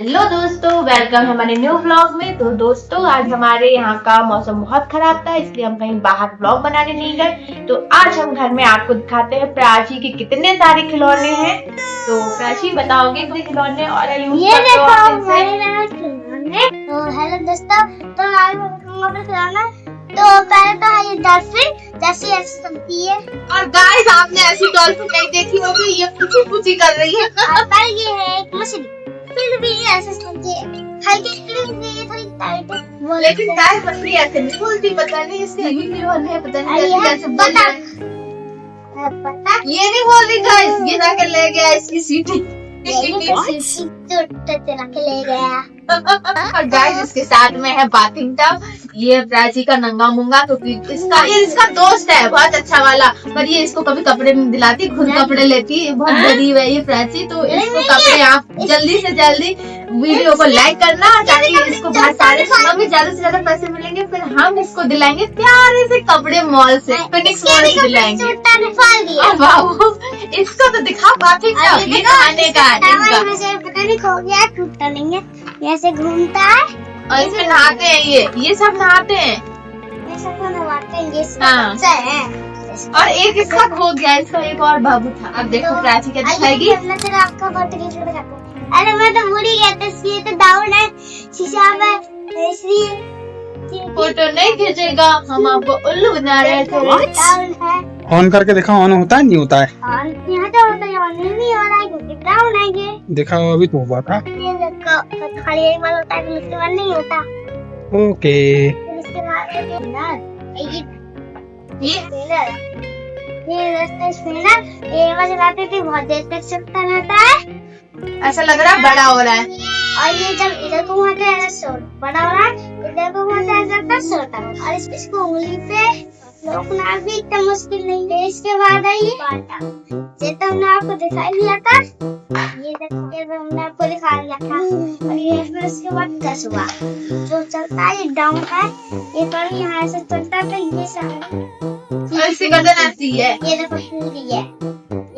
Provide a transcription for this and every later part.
Hello दोस्तों, welcome हमारे new vlog में। तो दोस्तों, आज हमारे यहाँ का मौसम बहुत खराब था, इसलिए हम कहीं बाहर व्लॉग बनाने नहीं गए। तो आज हम घर में आपको दिखाते हैं प्राची के कितने सारे खिलौने हैं। तो प्राची बताओगे कितने खिलौने और ये देखो हमारे खिलौने। तो हेलो दोस्तों, तो आज मैं अपना खिलौना। तो पहले तो है ये डॉल्फिन, जैसी ऐसी चलती है। और गाइस, आपने ऐसी डॉल्फिन नहीं देखी होगी, ये पूछी पूछी कर रही है। और पर ये है एक मछली, फिर भी ये ऐसे चलती है, हल्की ये थोड़ी टाइट है। लेकिन गाइस मछली ऐसे नहीं बोलती, पता नहीं इसके अभी खिलौने हैं, पता नहीं कैसे पता ये नहीं बोल रही गाइस, ये जाकर ले गया इसकी सीटी। ले गया। और गाइस इसके साथ में है बाथिंग टब। ये प्राची का नंगा मुंगा, तो इसका दोस्त है बहुत अच्छा वाला, पर ये इसको कभी कपड़े नहीं दिलाती, खुद कपड़े लेती है। बहुत गरीब है ये प्राची, तो इसको कपड़े आप जल्दी से जल्दी वीडियो को लाइक करना, ताकि इसको बहुत सारे हमें ज्यादा से ज्यादा पैसे मिलेंगे, फिर हम इसको दिलाएंगे प्यारे से कपड़े मॉल से, फिनिक्स मॉल से दिलाएंगे। इसको तो दिखा बाथिंग टब, ये खाने का पता नहीं खो गया, टूटता नहीं है, ऐसे घूमता है और इसमें नहाते हैं। ये सब नहाते हैं, ये सब नहाते हैं, ये सब हाँ। बच्चा है। और एक इसका खो गया, इसका एक और बाबू था। अब देखो प्राची क्या दिखाएगी। आपका अरे मैं तो भूल ही गया था, इसलिए तो डाउन है शीशा में, इसलिए फोटो नहीं खींचेगा, हम आपको उल्लू बना रहे थे। डाउन है। ऑन करके देखा, ऑन होता है नहीं होता है? और यहाँ तो होता है, ऑन नहीं हो रहा है क्योंकि डाउन है ये। देखा अभी तो हुआ था। ये देखो, खाली एक बार होता है, फिर उसके बाद नहीं होता। ओके। फिर उसके बाद ये रास्ते स्पिनर, ये मैं चलाती थी, बहुत देर तक चलता रहता है। ऐसा लग रहा है बड़ा हो रहा है। और ये जब इधर को घुमाते हैं ऐसा बड़ा हो रहा है, इधर को घुमाते हैं ऐसा छोटा हो रहा है। और इसको उंगली पे रोकना भी इतना मुश्किल नहीं है। इसके बाद है ये बाटा, ये तो हमने आपको दिखाई दिया था, ये देखो ये हमने आपको दिखा दिया था। और ये फिर उसके बाद कसुआ जो चलता है, ये डाउन है, ये पर यहाँ से चलता है, तो ये सारा इसकी गर्दन ऐसी है, ये देखो पूरी है।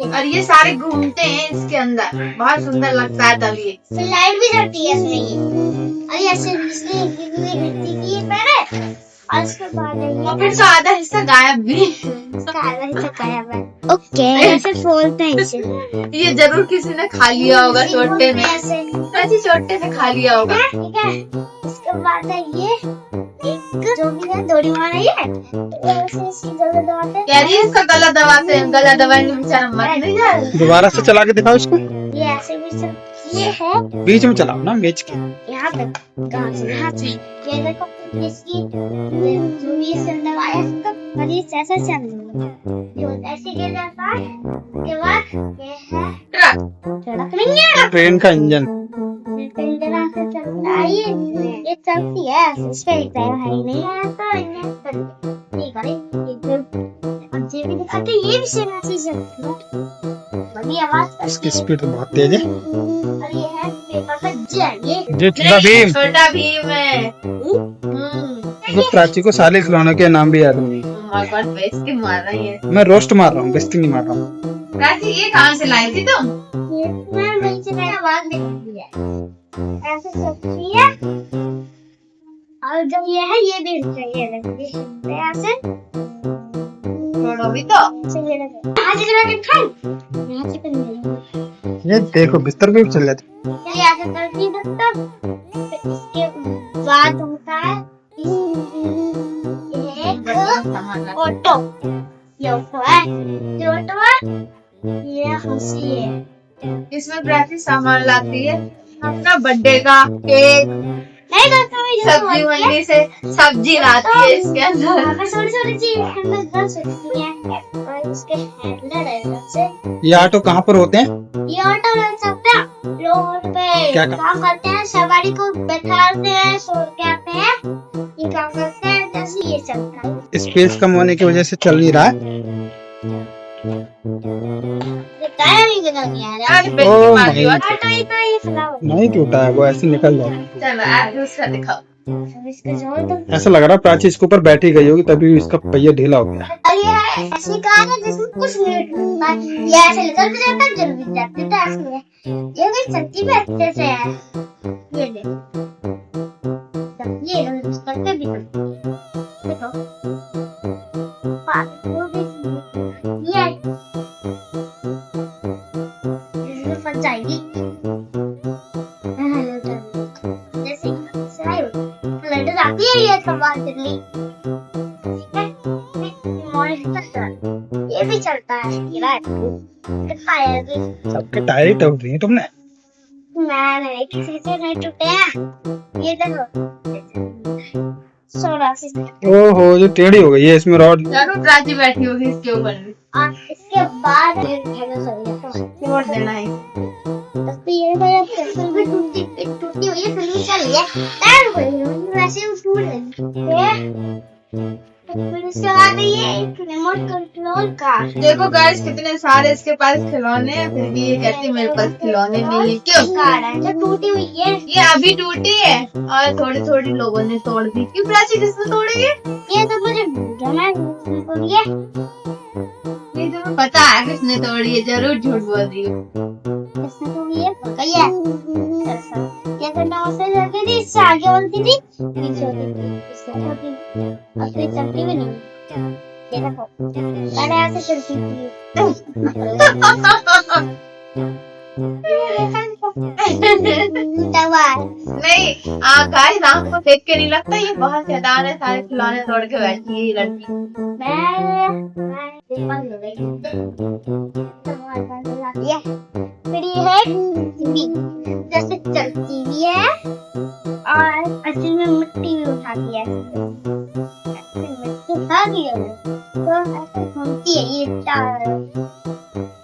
और ये सारे घूमते हैं इसके अंदर, बहुत सुंदर लगता है। तब ये फिर लाइट भी जलती है इसमें ये, और ऐसे बिजली गिरती की ये पहले, और उसके बाद और फिर तो आधा हिस्सा गायब भी। ओके, ऐसे खोलते हैं इसे। ये जरूर किसी ने खा लिया होगा छोटे में, ऐसे प्राची छोटे ने खा लिया होगा। ठीक है। इसके बाद है ये एक जो भी है डोरेमोन है, ये ऐसे इसकी गला दबाते हैं। कह रही है इसका गला दबाते हैं, गला दबाएंगे बेचारा मर नहीं जाएगा। दोबारा से चला के दिखाओ इसको। ये ऐसे भी ये है, बीच में चलाओ ना, बेच के। यहाँ तक, कहाँ से यहाँ से, ये देखो इसकी जो भी इसके अंदर आया इसका, और ये ऐसा चल रहा है, जो ऐसे गिर जाता है। उसके बाद ये है ट्रक, सड़क नहीं है, ट्रेन का इंजन। कई तरह से चलता है ये चलती है, इसका एक टायर है ही नहीं है, तो ठीक है। ये भी दिखाते, ये भी सेम ऐसे चलती है, बड़ी आवाज। इसकी स्पीड तो बहुत तेज है। और ये है पेपर का जैम, ये छोटा भीम। छोटा भीम है। तो प्राची को सारे खिलौनों के नाम भी याद नहीं। बेइज्जती मार रही है। मैं रोस्ट मार रहा हूँ, बेइज्जती नहीं मार रहा हूँ। प्राची ये कहाँ से लाई थी तुम? ये मैं वहीं से मैंने आवाज देखी है, ऐसे चलती है। और जब ये है, ये भी चाहिए लगती है ऐसे, छोड़ो भी तो। ये देखो आज जगह के खाई यहाँ से कर ले, ये देखो बिस्तर पे भी चल जाती। ये ऐसे करती है तब। इसके बाद होता है एक ऑटो, ये ऑटो है, ये ऑटो है, ये हंसी है। इसमें प्राची सामान लाती है, अपना बर्थडे का केक, नहीं दोस्तों, सब्जी मंडी से सब्जी लाती है इसके अंदर। छोटी चीज हैंडल कर सकती है, और इसके हैंडल है से। ये ऑटो कहाँ पर होते हैं? ये ऑटो लग सकता है, रोड पे क्या काम करते हैं, सवारी को बैठाते हैं, छोड़ के आते हैं, ये काम करते हैं, जैसे ये चलता है। स्पेस कम होने की वजह से चल नहीं रहा है। टायर नहीं निकल गया आज है, बेइज्जती ओ मार दी। नहीं। ऑटो ही तो ये फ्लावर। नहीं टूटा है, वो ऐसे निकल जाएगा। चलो आज दूसरा दिखाओ। अब इसका जोड़ दो। ऐसा लग रहा है प्राची इसके ऊपर बैठी गई होगी, तभी इसका पहिया ढीला हो गया। और ये है ऐसी कार है जिसमें कुछ नहीं टूटता है, ये ऐसे निकल भी जाता है, जल भी जाती है, तो ऐसे है। ये भी चलती भी अच्छे से है। फंस जाएगी। जैसे लड़ जाती है ये सवाल दिल्ली, ठीक है। ये भी चलता है, कितना है अभी? सबके टायर ही टूट रही है तुमने। नहीं, किसी से नहीं टूटे हैं। ये देखो 16 से। ओहो, जो टेढ़ी हो गई है इसमें रॉड। जरूर प्राची बैठी होगी इसके ऊपर भी। और इसके बाद छोड़ देना है। ये भी टूटी हुई है, फिर भी चल रही है। टायर हुई है, वैसे ही टूट गई। फिर उसके बाद ये रिमोट कंट्रोल का। देखो गाइस कितने सारे इसके पास खिलौने हैं, फिर भी ये कहती है मेरे पास खिलौने नहीं है। क्यों? कार है जो टूटी हुई है। ये अभी टूटी है और थोड़ी थोड़ी लोगों ने तोड़ दी। क्यों प्राची, किसने तोड़ी है? ये तो मुझे जमा तोड़ी है। ये तुम्हें पता है किसने तोड़ी है, जरूर झूठ बोल रही हो। किसने तोड़ी है? पकड़ी है। क्या करना उसे लगी थी, इससे आगे बोलती थी, पीछे होती थी, इससे होती थी। अब तो चलती भी नहीं। ये देखो, पहले ऐसे चलती थी। नहीं गाइस, आँख को देख के नहीं लगता ये बहुत शैतान है, सारे खिलौने तोड़ के बैठी है ये लड़की। फिर ये है टीवी, जैसे चलती भी है और असली में मिट्टी भी उठाती है। मिट्टी उठाती है तो ऐसे घूमती है, ये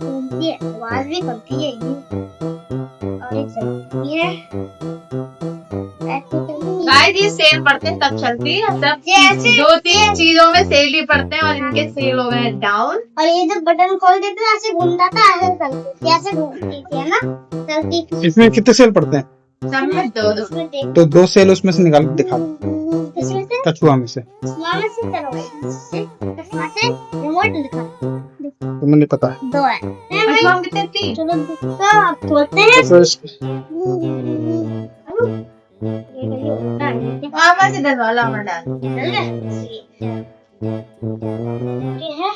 घूमती है, आवाज भी करती है ये, और ये चलती है ऐसे चलती है। गाइस ये सेल पड़ते हैं तब चलती है, सब जैसे 2-3 चीजों में सेल ही पड़ते हैं और इनके सेल हो गए डाउन। और ये जब बटन खोल देते हैं ऐसे घूमता था, ऐसे चलती ऐसे घूमती थी, है ना, चलती थी। इसमें कितने सेल पड़ते हैं? सब में 2-2। इसमें देख तो 2 सेल उसमें से निकाल के दिखा दो, इसमें से कछुआ में से। इसमें से चलो इसमें से रिमोट दिखा तुम्हें नहीं पता है। 2 है। अच्छा हम कितने थी? चलो तो आप खोलते हैं। तो इस- वहाँ से 10 वाला हमारा डाल। चल गया। ये है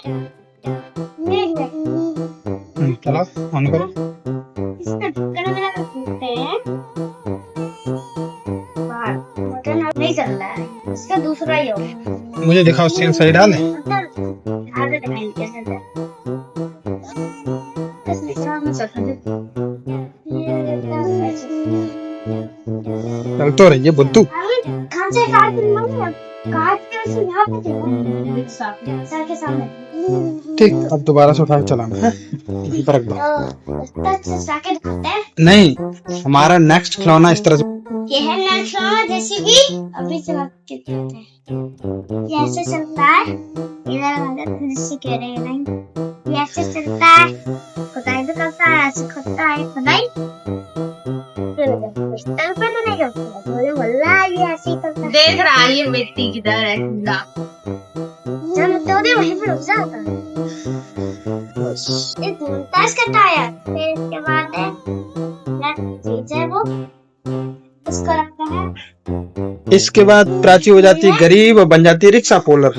ये चलो ऑन करो। इसका ढक्कन वगैरह रखते हैं बाहर, बटन अब नहीं चल रहा है, इसका दूसरा ही होगा। मुझे दिखाओ सेल सही डाल है। आगे दिखाई कैसे है। इसमें सामने चल चल तो रही है बुद्धू। कहाँ से काट के मारूंगा, काट के उसे यहाँ पे देखो, सर के सामने। ठीक, अब दोबारा से उठा के चलाना है। रख दो। तो टच से आके दिखाते हैं। नहीं, हमारा नेक्स्ट खिलौना इस तरह से। ये है नेक्स्ट जैसे भी अभी चला के दिखाते हैं। ये ऐसे चलता है, इधर वाला जैसे कह रहे हैं नहीं, ये ऐसे चलता है, खुदाई भी करता है, ऐसे खुदता है खुदाई। पिस्टल पे तो नहीं करता, बोले वल्ला ये ऐसे ही करता है। देख रहा है ये मिट्टी की तरह है कूड़ा। जब तो दे वहीं पे रुक जाता है। ये घूमता इसका टायर, फिर इसके बाद है चीज है वो, उसको रखते हैं। इसके बाद प्राची हो जाती है गरीब और बन जाती है रिक्शा पोलर।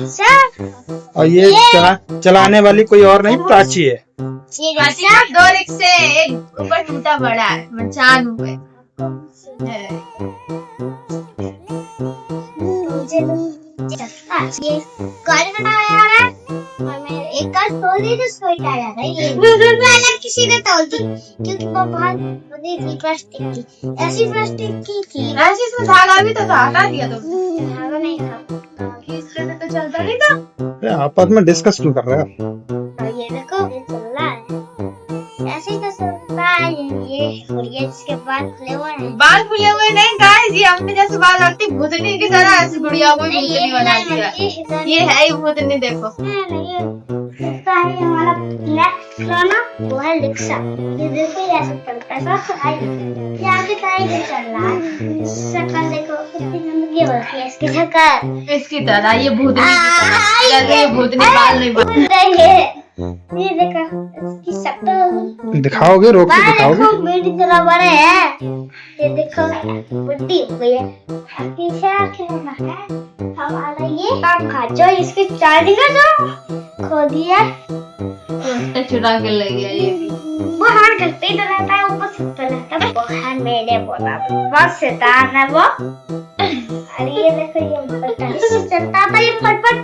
और ये चलाने वाली कोई और नहीं, प्राची है। ये प्राची का 2 रिक्शे, एक ऊपर टूटा बड़ा है, मचान हुए। ये गाड़ी का टायर है और मैं एक कार तोड़ दी तो उसको टायर है। ये अलग किसी ने तोड़ दी क्योंकि वो बहुत बड़ी थी, प्लास्टिक की, ऐसी प्लास्टिक की थी। ऐसे इसमें धागा भी तो था, हटा दिया तुमने। धागा नहीं था, इससे तो चलता नहीं था। आपस में डिस्कस क्यों कर रहे हो? और ये देखो ये चल रहा है, ऐसे ही तो चलता है ये। और ये इसके बाद खुले हुए हैं, बाल खुले हुए नहीं गाइस, ये हमने जैसे बाल रखती भूतनी की तरह ऐसी गुड़िया को भूतनी बना दिया। ये है ही भूतनी, देखो। हमारा नेक्स्ट खिलौना वो है रिक्शा। ये देखो ये ऐसे चलता है, सब ये आगे टायर से चल रहा है। शक्ल देखो कितनी गंदगी होती है इसकी शक्ल, इसकी तरह ये भूतनी की तरह, जैसे ये भूतनी बाल नहीं बना। रही है। ये देखो इसकी शक्ल दिखाओगे, रोक के बाहर दिखाओगे? देखो मेरी तरह बड़े है। ये देखो बुढ़ी हो गई है। पीछे खेलना है हमारा ये पंखा जो इसकी चार्जिंग है जो खो दिया उसका चुरा के ले गया ये भी। वो हार करते ही तो रहता है ऊपर से तो रहता है वो है मेरे बोला बहुत शैतान है वो। अरे ये देखो ये बटन से चलता था ये फटफट।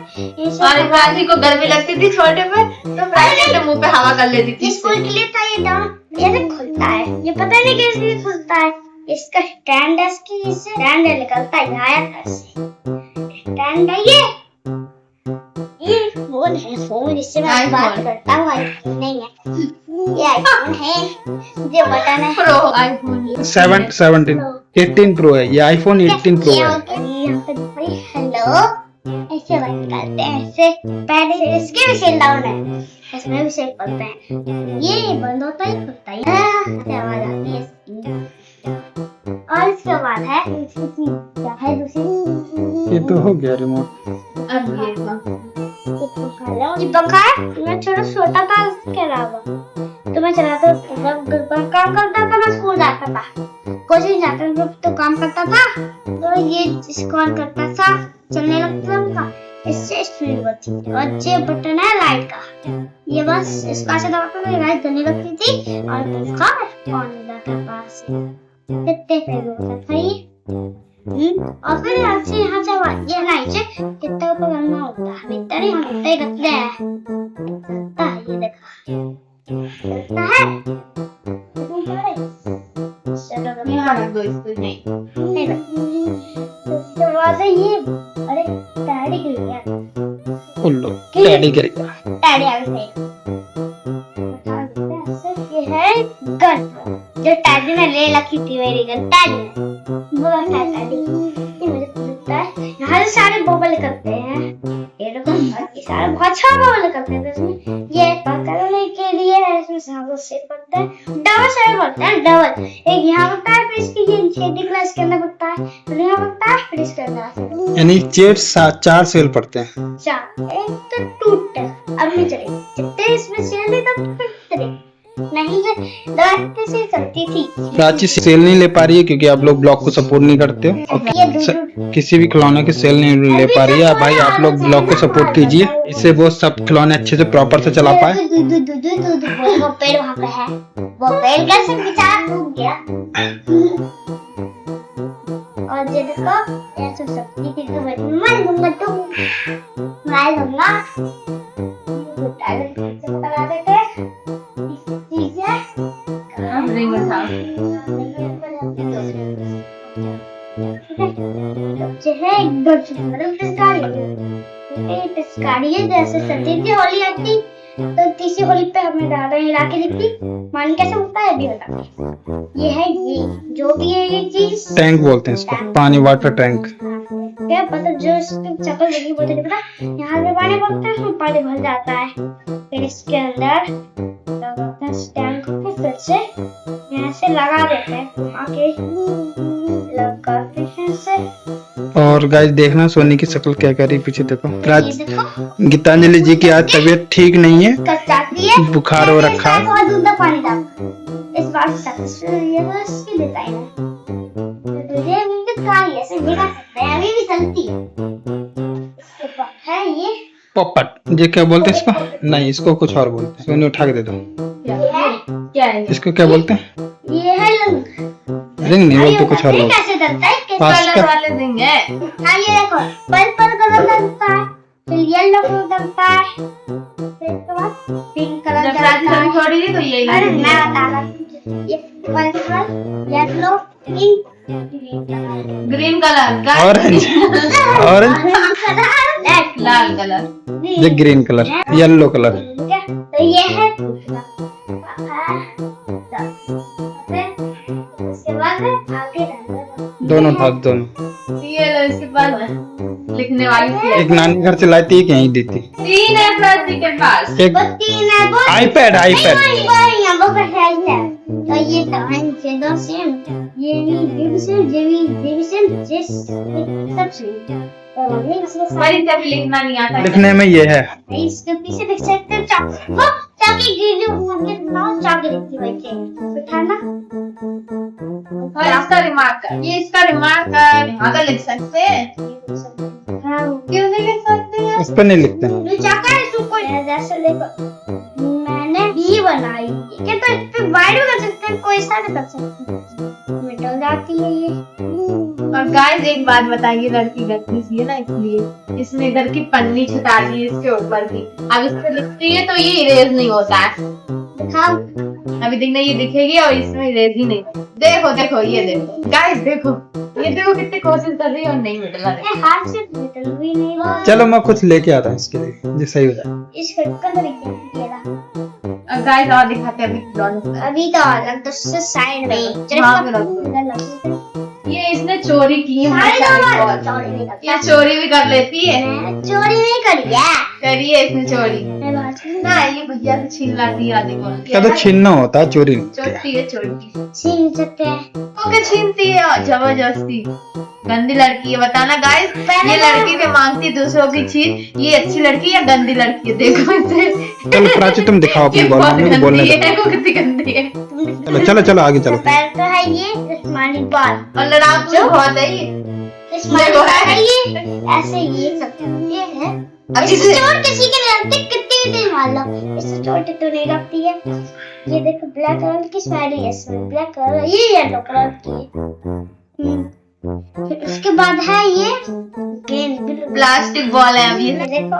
और प्राची को गर्मी लगती थी छोटे पे तो प्राची के मुंह पे हवा कर लेती थी। स्कूल के लिए था ये डाउन कैसे खुलता है ये पता नहीं कैसे खुलता है। इसका स्टैंड है इसकी इससे स्टैंड निकलता है आया कैसे स्टैंड है ये फोन है फोन इससे मैं बात करता हूँ आईफोन नहीं है ये आईफोन है जो बटन है प्रो आईफोन 17 18 प्रो है ये, आईफोन 18 प्रो है। यहाँ पे भाई हेलो ऐसे बात करते हैं ऐसे पहले इसके भी सेल डाउन है इसमें भी सेल करते हैं ये बंद होता ही खुलता ही आवाज आती है इसकी। और इसके बाद है इसकी क्या है दूसरी ये तो हो गया रिमोट। अब ये पंखा है मैं थोड़ा छोटा था इसके अलावा तो मैं चलाता काम करता था मैं स्कूल जाता था कोचिंग जाता था तो काम करता था तो ये इसको ऑन करता था चलने लगता था इससे स्पीड बढ़ती थी। और ये बटन है लाइट का ये बस इसका से दबाता था लाइट जलने लगती थी और पंखा ऑन हो जाता पास कितने पे होता था ये। और फिर आपसे यहाँ से ये नीचे कितना ऊपर करना होता है भीतर ही हम उतना ही रखते हैं चलता है ये देखो चलता है चलो यहाँ रख दो इसको नहीं उसके बाद ये अरे टैडी गिर गया उल्लू टैडी गिर गया। टैडी आ गए ये है गन जो टैडी ने ले रखी थी मेरी गन टैडी ने वो है टैडी ये मुझे लगता है यहाँ से सारे बबल करते हैं ये देखो ये सारे बहुत अच्छा बबल करते हैं इसमें ये पकड़ने के लिए इसमें सारे से पड़ता है डबल साइड पड़ता है डबल एक यहाँ पड़ता है फिर इसकी ये छेदी क्लास के अंदर पड़ता है फिर यहाँ पड़ता है फिर इसके अंदर यानी 4 सेल पड़ते हैं। चार एक तो टूट अब नहीं चलेगी जितने इसमें सेल नहीं तब फिर चलेगी नहीं है दौड़ते से चलती थी। प्राची सेल नहीं ले पा रही है क्योंकि आप लोग ब्लॉग को सपोर्ट नहीं करते हो ये और किसी भी खिलौने की सेल नहीं ले पा रही है। भाई आप लोग ब्लॉग को सपोर्ट कीजिए इससे वो सब खिलौने अच्छे से प्रॉपर से चला पाए। वो पेड़ वहाँ पे है वो पेड़ कैसे बेचारा टूट गया और ये देखो ऐसे सबकी थी तो मैं दूंगा तो मैं दूंगा बता देते चीज है अब रिंग उठाओ जो है मतलब पिचकारी है जैसे सती थी होली आती तो तीसरी होली पे हमें डाल रहे लाके दिखती मान कैसे होता है अभी बता ये है ये जो भी है ये चीज टैंक बोलते हैं इसको, पानी वाटर टैंक। क्या पता जो इसकी चक्कर लगी बोलते नहीं पता यहाँ पे पानी पड़ता है उसमें पानी भर जाता है फिर इसके अंदर लगाते हैं स्टैंड को फिर से यहाँ से लगा देते हैं आके लगाते हैं इसे और गाइस देखना सोनी की शक्ल क्या कर रही पीछे देखो। ये देखो गीतांजलि जी की आज तबीयत ठीक नहीं है, कचाती है बुखार हो रखा है। और दूध पानी डाल इस बार ये तो इसकी देता है तुझे भी कहां ऐसे दिखा सकते हैं अभी भी चलती है इसके बाद है ये पोपट ये क्या बोलते हैं इसको? नहीं इसको कुछ और बोलते हैं। सोनी उठा के दे दो। क्या है इसको क्या बोलते हैं? ये है लंग रिंग नहीं बोलते, कुछ और बोलते हैं। कैसे डलता है कैसे पास कलर का वाले रिंग है हाँ ये देखो पर्पल कलर डलता है फिर येलो कलर डलता है फिर उसके बाद पिंक कलर जब प्राची डलता है छोड़ी थी तो यही अरे लगी मैं बता रहा हूँ ये purple yellow pink green colour का ऑरेंज ऑरेंज लाल कलर ये ग्रीन कलर येलो कलर। तो ये है उसके बाद आगे दोनों था दोनों। ये लो इसके पास लिखने वाली थी एक नानी घर से लाई थी एक यहीं दी थी। 3 है प्राची के पास एक वो तीन है वो आईपैड आईपैड वो कैसे है तो ये तो है दो सेम ये भी सेम ये भी सेम ये सब सेम पर इसे अभी लिखना नहीं आता। लिखने में ये है। इसके पीछे देख सकते हो चाकी गिरी होंगे ना, चाकी लिखी हुई है बिठाना। और इसका रिमार्क कर, ये इसका रिमार्क कर, यहाँ का लिख सकते हैं। हाँ क्यों नहीं लिख सकते हैं? उस पर नहीं लिखते हैं। जो चाका है इसको कोई जैसे देखो मैंने बी बनाई, ठीक है, तो इस पे वाइड भी कर सकते हैं, कोई सा भी कर सकते हैं, मिटल जाती है ये। और गाइस एक बात बताइए, लड़की करती सी है ना, इसलिए इसने इधर की पन्नी छुटा दी इसके ऊपर की। अब इस पे लिखती है तो ये इरेज नहीं होता है। दिखाओ अभी देखना ये दिखेगी और इसमें इरेज ही नहीं। देखो देखो ये देखो गाइस, देखो ये देखो कितनी कोशिश कर रही है और नहीं मिट रहा है। ये हाथ से मिटल भी नहीं हुआ। चलो मैं कुछ लेके आता हूँ इसके लिए जो सही हो जाए। इस का तरीके और गाइस और दिखाते हैं अभी दोनों। अभी तो अलग तो साइड में हाँ, ये इसने चोरी की है हमारी बॉल। चोरी नहीं करता। ये चोरी भी कर लेती है। मैंने चोरी नहीं करी है। करी है इसने चोरी मैं बात नहीं ना, ये भैया से छीन लाती है आधी बॉल। क्या तो छीनना होता है, चोरी नहीं होती है। चोटी है चोटी। छीन सकते हैं। ओके छीनती है और जबरदस्ती। गंदी लड़की है, बताना गाइस। ये लड़की से मांगती है दूसरों की चीज, ये अच्छी लड़की या गंदी लड़की है? देखो इसे। चलो प्राची तुम दिखाओ अपनी ये बॉल, बहुत मम्मी को बोलने गंदी दो। है, वो कितनी गंदी है। चलो चलो चलो आगे चलो। पैर तो है ये स्माइली बॉल, और लड़ाकू भी बहुत है ये। स्माइली देखो बॉल है। है ये, ऐसे ये सब ये है। अब इससे इसे चोट किसी के नहीं लगती, कितनी भी मार लो इससे चोट तो नहीं लगती है। ये देखो ब्लैक कलर की स्माइली है, इसमें ब्लैक कलर, ये येलो कलर की है। फिर उसके बाद है ये गेंद, प्लास्टिक बॉल है। अब ये देखो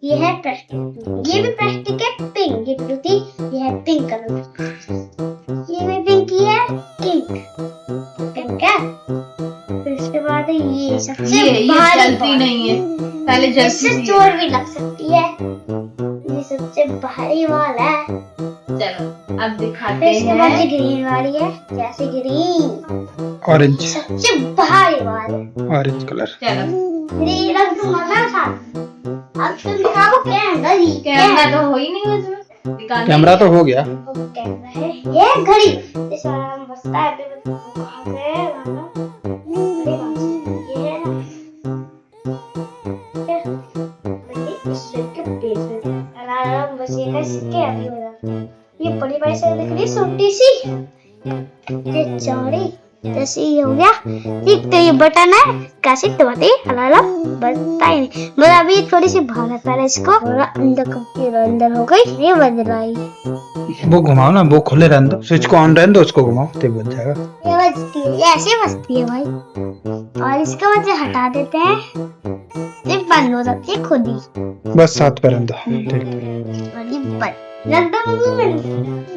ये है प्लास्टिक, ये भी प्लास्टिक है, पिंक, ये ब्लू थी, ये है पिंक कलर, ये भी पिंक, ये है पिंक है। फिर उसके बाद ये सबसे ये भारी जलती बॉल। नहीं है, पहले जलती इससे थी। चोट भी लग सकती है। ये सबसे भारी बॉल है। चलो अब फिर दिखाते इसके बाद ये हैं। ग्रीन वाली है, जैसे ग्रीन ऑरेंज, सबसे भारी बॉल है। Orange colour. चलो ये रंग तो मजा था। अब तुम दिखाओ कैमरा ही, कैमरा तो हो ही नहीं उसमें, दिखाने कैमरा तो हो गया। कैमरा है, ये घड़ी इस वाला में बसता है। अभी कहाँ पे है वाला? ये है ना, क्या? घड़ी इसके पेज में अलार्म बजेगा, इसके अभी हो जाता है। ये बड़ी बड़ी से दिख रही, छोटी सी, ये चौड़ी जैसे ये हो गया। ठीक, तो ये बटन है, कैसे दबाते अलार्म बजता ही नहीं। मतलब अभी थोड़ी सी भागत पहले इसको थोड़ा अंदर कर, अंदर हो गई, ये बज रहा है। वो घुमाओ ना, वो खुले रहने दो, स्विच को ऑन रहने दो, उसको घुमाओ तो बच जाएगा। ये बजती है, ये ऐसे बजती है भाई। और इसको वजह हटा देते हैं, ये बंद हो जाती है खुद ही। बस साथ पे रहने दो। ठीक। और ये बंद लगता है।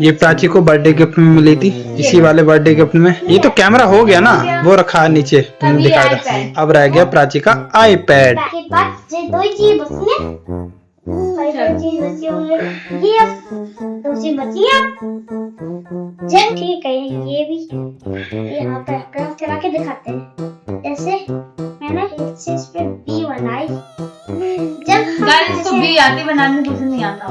ये प्राची को बर्थडे गिफ्ट में मिली थी, इसी वाले बर्थडे गिफ्ट में। ये तो कैमरा हो गया ना, वो रखा है नीचे, तुमने अभी दिखाया था। iPad। अब रह गया प्राची का आईपैड। के पास ये दो ही चीज बची है, और दो चीज बची होंगी, ये अब दो चीज बची है। चल ठीक है, ये भी यहाँ पे रख चला के दिखाते हैं। जैसे मैंने एक चीज पे बी बनाई, जब गाइस इसको भी आती बनाने, कुछ नहीं आता।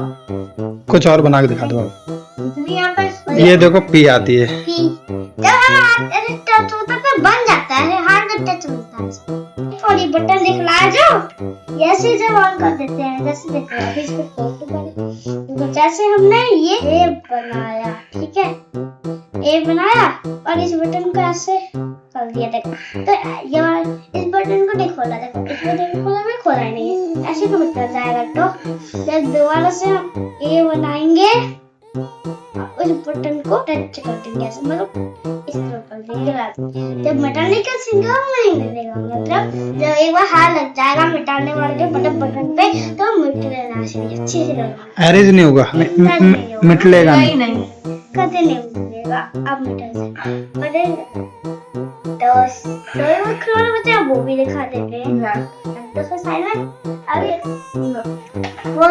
कुछ और बना के दिखा दो। कुछ नहीं आता इसको। ये देखो पी आती है। पी, जब हमारा हाथ टच होता है तो बन जाता है, हाथ में टच होता है। और ये बटन दिखला जो ऐसे जब ऑन कर देते हैं, जैसे देखो अभी इसको फोटो कर, जैसे हमने ये ए बनाया, ठीक है, ए बनाया और इस बटन को ऐसे कर दिया। देखो तो यार इस बटन को नहीं खोला, देखो इस बटन को खोला, मैं खोला ही नहीं है, ऐसे तो बटन जाएगा। तो जब दोबारा से हम ए बनाएंगे, उस बटन को टच कर देंगे, ऐसे मतलब इस तरह कर देंगे। जब मिटाने का सिंगल नहीं मिलेगा, मतलब जब एक बार हाथ लग जाएगा मिटाने वाले बटन पे, तो मिट लेना चाहिए अच्छे से लगना। एरेज नहीं होगा, मिटलेगा नहीं नहीं। नहीं कभी नहीं मिलेगा। अब मिटा से तो वो खिलौने बच्चे हैं, वो भी दिखा देते हैं। तो फिर साइलेंट अभी वो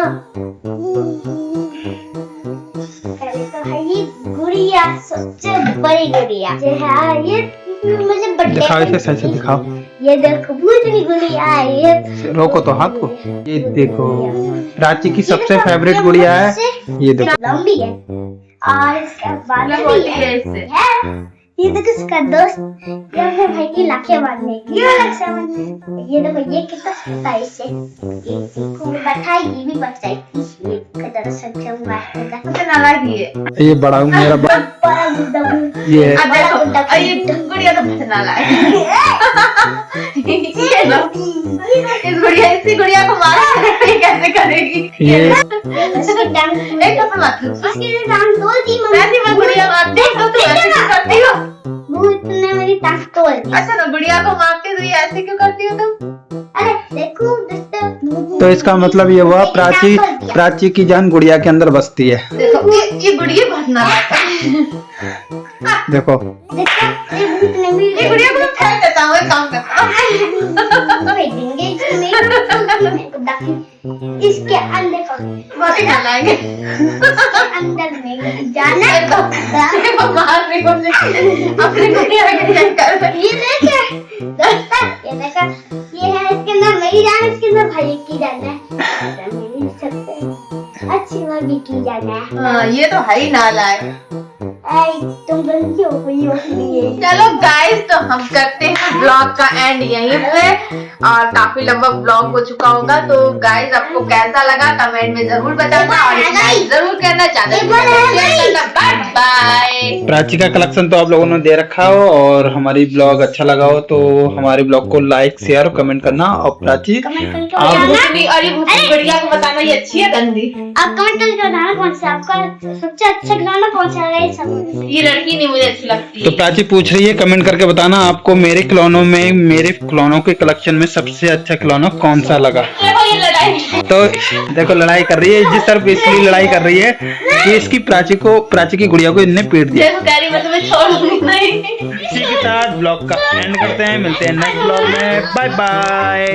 पहले तो है ये गुड़िया, सबसे बड़ी गुड़िया जो है, ये मुझे बर्थडे दिखाओ इसे सही से दिखाओ। ये देखो बहुत बड़ी गुड़िया है ये। रोको तो हाथ को। ये देखो प्राची की सबसे फेवरेट गुड़िया है। ये देखो लंबी है और इसके बाद मतलब भी होती है है, इससे। ये देखो इसका दोस्त, ये अपने भाई की लाखें बांधने, ये वाला सामान। ये देखो ये कितना सस्ता है इसे, ये देखो बैठा है, ये भी बच जाएगी। ये किधर से चंगा है, मुझे नालायक ये बड़ा मेरा बड़ा गुड्डा गुड्डा। ये अब देखो ये गुड़िया तो बहुत नालायक है। ये लो, इस गुड़िया इसी गुड़िया को मार कैसे करेगी? ये इसकी टांग, एक तो मत इसकी टांग तोड़ दी मम्मी। वैसे मैं गुड़िया मारती हूँ तो तुम ऐसे क्यों करती हो? वो इतने मेरी टांग तोड़ दी। अच्छा ना गुड़िया को मारती हो तो ये ऐसे क्यों करती हो तुम? अरे देखो दोस्तों, तो इसका मतलब ये हुआ प्राची की जान गुड़िया के अंदर बसती है। देखो ये गुड़िया बहुत नालायक है। देखो देखो ये भूत ने भी ये गुड़िया को मैं फेंक देता हूँ, एक काम करता हूँ। भेजेंगे इसमें इसके अंदर का, बहुत ही नालायक है। इसके अंदर में जाना है। देखो मारने को नहीं, अपनी गुड़िया के चक्कर में। ये देखे दोस्तों, ये देखा, ये है इसके अंदर मेरी जान, इसके अंदर भाई की जान है, मेरी सबसे अच्छी भाभी की जान है। हाँ ये तो है ही नालायक। ऐ तुम गलती हो गई हो लिए। चलो गाइस, तो हम करते हैं ब्लॉग का एंड यहीं पे, और काफी लंबा ब्लॉग हो चुका होगा। तो गाइस आपको कैसा लगा कमेंट में जरूर बताना, और लाइक जरूर करना, चैनल को शेयर करना। Bye bye. प्राची का कलेक्शन तो आप लोगों ने दे रखा हो, और हमारी ब्लॉग अच्छा लगा हो तो हमारे ब्लॉग को लाइक शेयर और कमेंट करना। और प्राची कमेंट करके आप बताना, और ये भूतनी गुड़िया को बताना ये अच्छी है गंदी? आप कमेंट करके बताना कौन सा आपका सबसे अच्छा खिलौना कौन सा है। सब ये लड़की नहीं मुझे अच्छी लगती तो है। प्राची पूछ रही है, कमेंट करके बताना आपको मेरे खिलौनों के कलेक्शन में सबसे अच्छा खिलौना कौन सा लगा। देखो ये लड़ाई, तो देखो लड़ाई कर रही है, जिस तरफ इसलिए लड़ाई कर रही है कि इसकी प्राची की गुड़िया को इनने पीट दिया। देखो कह रही मैं तुम्हें छोड़ूंगी नहीं। इसी के साथ ब्लॉग का एंड करते हैं, मिलते हैं नेक्स्ट ब्लॉग में, बाय बाय।